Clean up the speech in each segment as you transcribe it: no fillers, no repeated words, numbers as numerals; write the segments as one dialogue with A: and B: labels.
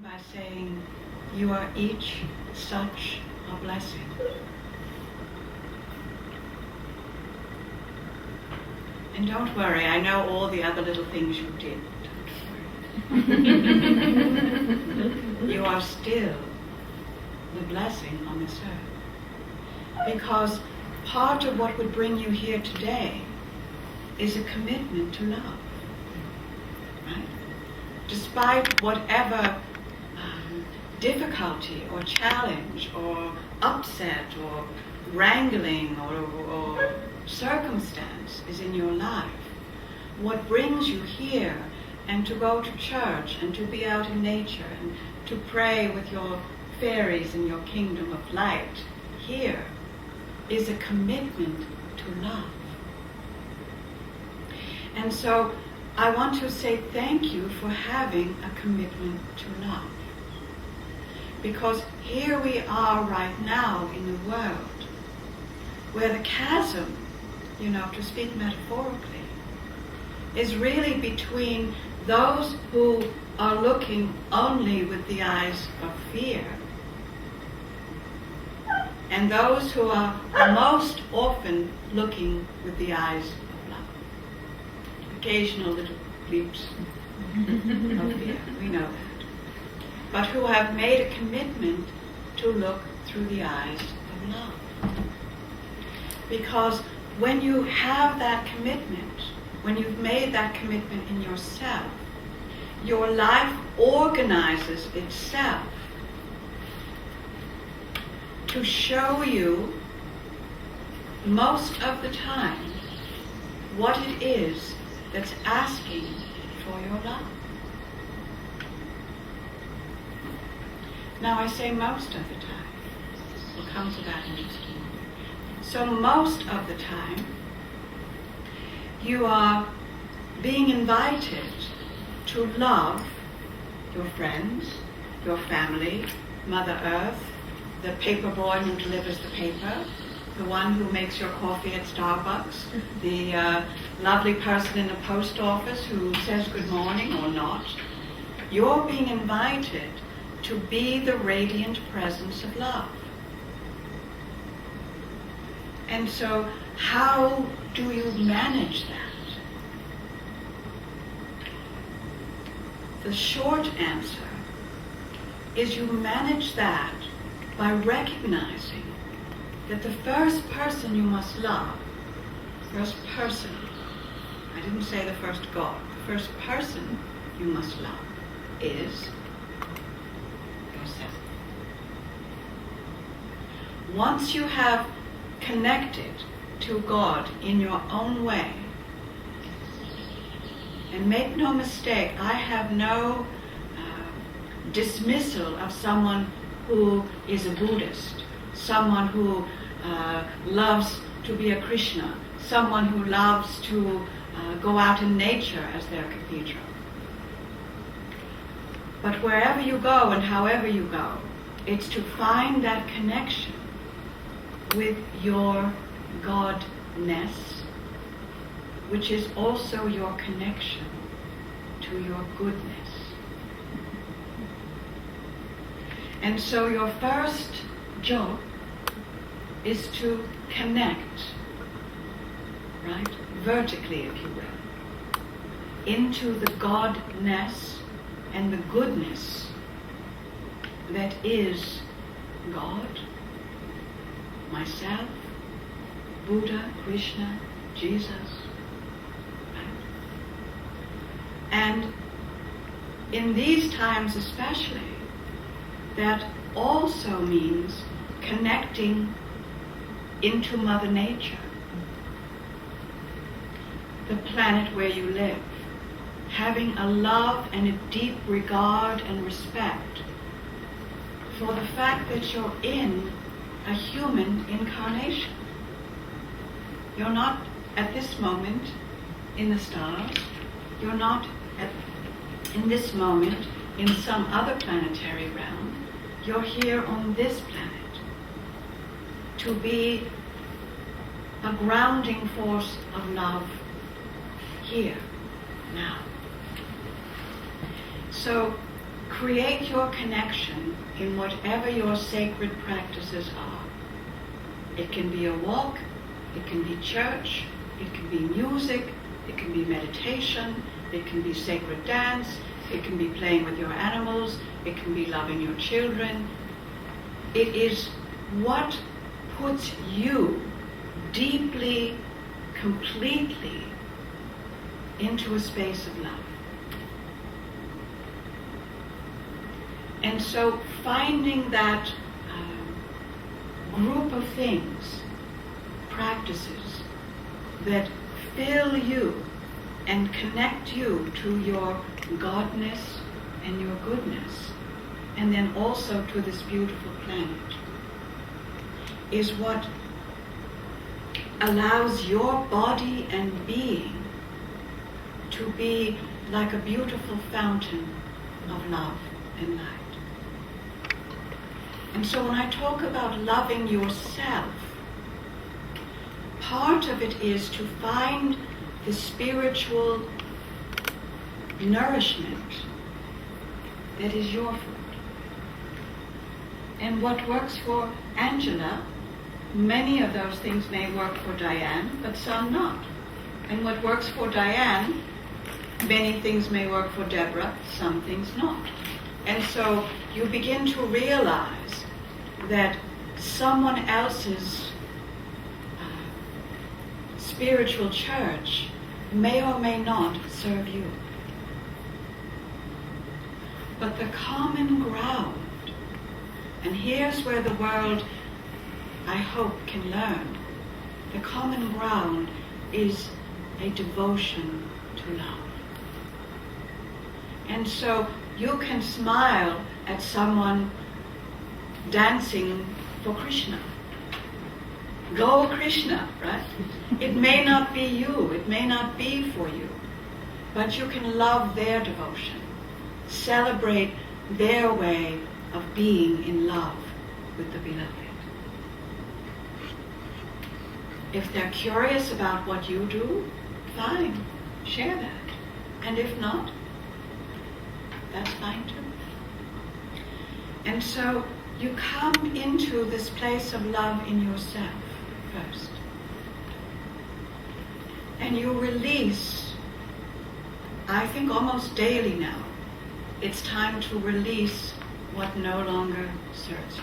A: By saying, you are each such a blessing. And don't worry, I know all the other little things you did. Don't worry. You are still the blessing on this earth. Because part of what would bring you here today is a commitment to love. Right? Despite whatever difficulty or challenge or upset or wrangling or circumstance is in your life, what brings you here and to go to church and to be out in nature and to pray with your fairies in your kingdom of light here is a commitment to love. And so I want to say thank you for having a commitment to love. Because here we are right now in the world where the chasm, to speak metaphorically, is really between those who are looking only with the eyes of fear and those who are most often looking with the eyes of love. Occasional little leaps of fear, we know that. But who have made a commitment to look through the eyes of love. Because when you have that commitment, when you've made that commitment in yourself, your life organizes itself to show you most of the time what it is that's asking for your love. Now I say most of the time. We'll come to that in just a moment. So most of the time, you are being invited to love your friends, your family, Mother Earth, the paper boy who delivers the paper, the one who makes your coffee at Starbucks, the lovely person in the post office who says good morning or not. You're being invited to be the radiant presence of love. And so, how do you manage that? The short answer is you manage that by recognizing that the first person you must love, first person, I didn't say the first God, the first person you must love is yourself. Once you have connected to God in your own way, and make no mistake, I have no dismissal of someone who is a Buddhist, someone who loves to be a Krishna, someone who loves to go out in nature as their cathedral. But wherever you go and however you go, it's to find that connection with your Godness, which is also your connection to your goodness. And so your first job is to connect, right, vertically, if you will, into the Godness and the goodness that is God, myself, Buddha, Krishna, Jesus. Right? And in these times especially, that also means connecting into Mother Nature, the planet where you live, having a love and a deep regard and respect for the fact that you're in a human incarnation. You're not at this moment in the stars. You're not in this moment in some other planetary realm. You're here on this planet to be a grounding force of love here, now. So create your connection in whatever your sacred practices are. It can be a walk, it can be church, it can be music, it can be meditation, it can be sacred dance, it can be playing with your animals, it can be loving your children. It is what puts you deeply, completely into a space of love. And so finding that group of things, practices, that fill you and connect you to your godness and your goodness, and then also to this beautiful planet, is what allows your body and being to be like a beautiful fountain of love and light. And so when I talk about loving yourself, part of it is to find the spiritual nourishment that is your food. And what works for Angela, many of those things may work for Diane, but some not. And what works for Diane, many things may work for Deborah, some things not. And so you begin to realize that someone else's spiritual church may or may not serve you. But the common ground, and here's where the world, I hope, can learn, the common ground is a devotion to love. And so you can smile at someone dancing for Krishna. Go Krishna, right? It may not be you, it may not be for you, but you can love their devotion, celebrate their way of being in love with the beloved. If they're curious about what you do, fine, share that. And if not, that's fine too. And so you come into this place of love in yourself first. And you release, I think almost daily now, it's time to release what no longer serves you.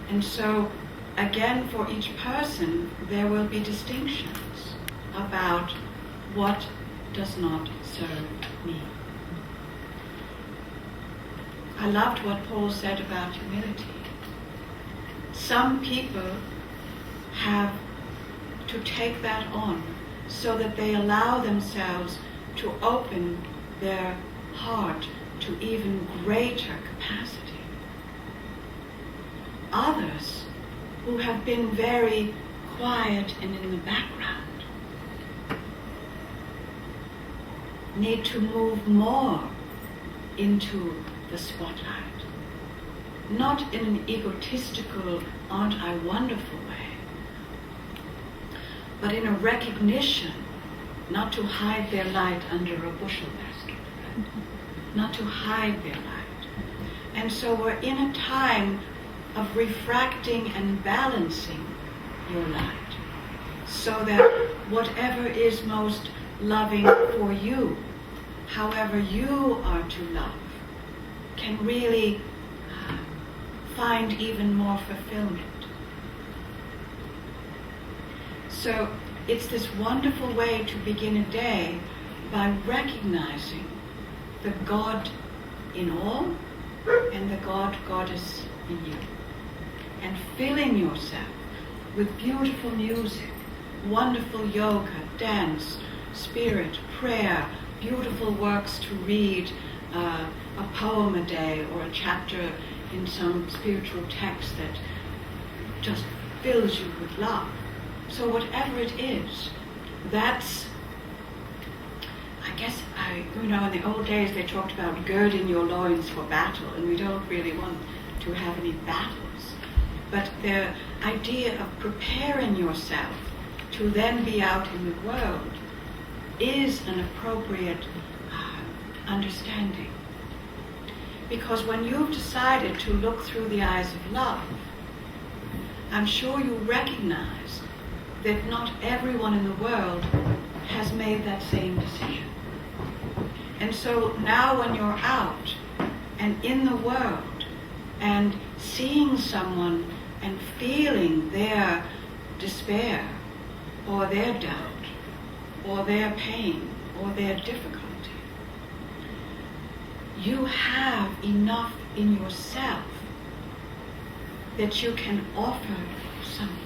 A: And so, again, for each person, there will be distinctions about what does not serve me. I loved what Paul said about humility. Some people have to take that on so that they allow themselves to open their heart to even greater capacity. Others who have been very quiet and in the background need to move more into the spotlight. Not in an egotistical, aren't I wonderful way, but in a recognition, not to hide their light under a bushel basket, right? Not to hide their light. And so we're in a time of refracting and balancing your light, so that whatever is most loving for you, however you are to love, can really find even more fulfillment. So it's this wonderful way to begin a day by recognizing the God in all and the God-Goddess in you, and filling yourself with beautiful music, wonderful yoga, dance, spirit, prayer, beautiful works to read, a poem a day or a chapter in some spiritual text that just fills you with love. So whatever it is, that's, I guess, in the old days they talked about girding your loins for battle, and we don't really want to have any battles. But the idea of preparing yourself to then be out in the world is an appropriate understanding. Because when you've decided to look through the eyes of love, I'm sure you recognize that not everyone in the world has made that same decision. And so now when you're out and in the world and seeing someone and feeling their despair or their doubt or their pain or their difficulty, you have enough in yourself that you can offer something.